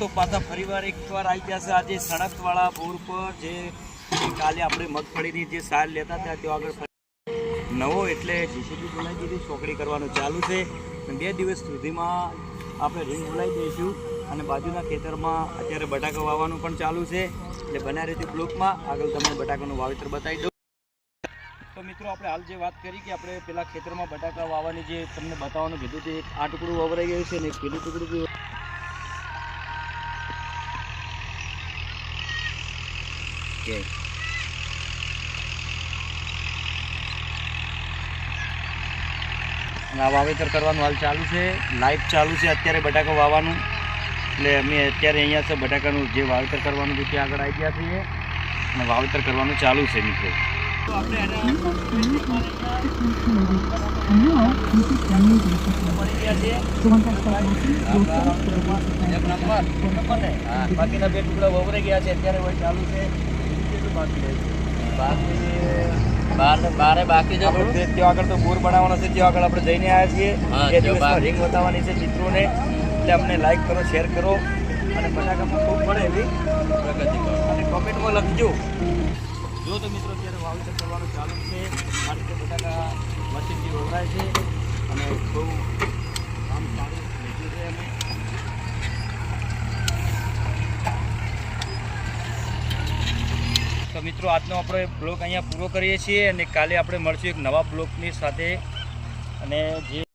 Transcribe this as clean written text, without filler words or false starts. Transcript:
તો પાછા ફરીવાર એકવાર આવી ગયા છે આજે સણકવાળા બોર પર જે કાલે આપણે મગફળીની જે સાર લેતા હતા ત્યાં આગળ નવો એટલે જેસીબી બોલાવી દીધી ચોકડી કરવાનું ચાલુ છે અને 2 દિવસ સુધીમાં આપણે રીંગ બોલાવી દઈશું અને બાજુના ખેતરમાં અત્યારે બટાકા વાવવાનું પણ ચાલુ છે એટલે બના રીતે બ્લોકમાં આગળ તમને બટાકાનું વાવેતર બતાવી દઉં. તો મિત્રો આપણે હાલ જે વાત કરી કે આપણે પેલા ખેતરમાં બટાકા વાવવાની જે તમને બતાવવાનું કીધું તે આ ટુકડું વવરાઈ ગયું છે ને પેલું ટુકડું બી અને આ વાવેતર કરવાનું હાલ ચાલુ છે, લાઈવ ચાલુ છે અત્યારે બટાકા વાવવાનું. એટલે અમે અત્યારે અહીંયા છે બટાકાનું જે વાવેતર કરવાનું છે ત્યાં આગળ આવી ગયા છીએ અને વાવેતર કરવાનું ચાલુ છે મિત્રો. તો આપણે બાકીના 2 ટુકડા વવરાઈ ગયા છે અત્યારે વહી ચાલુ છે. બાકી ત્યાં આગળ તો બોર બનાવવાનો છે, ત્યાં આગળ આપણે જઈને આવ્યા છીએ. 2 દિવસમાં રીંગ બતાવવાની છે મિત્રોને, એટલે અમને લાઈક કરો, શેર કરો અને બટાકામાં ખૂબ પડે એવી પ્રગતિ કરો અને કોમેન્ટમાં લખજો. જો તો મિત્રો અત્યારે વાવેતર કરવાનું ચાલુ છે. આ રીતે બટાકા મશીનથી વવરાય છે અને બહુ કામ સારું લીધું છે અમે. તો મિત્રો આજનો આપણે બ્લોગ અહીંયા પૂરો કરીએ છીએ અને કાલે આપણે મળશું એક નવા બ્લોગની સાથે. અને જે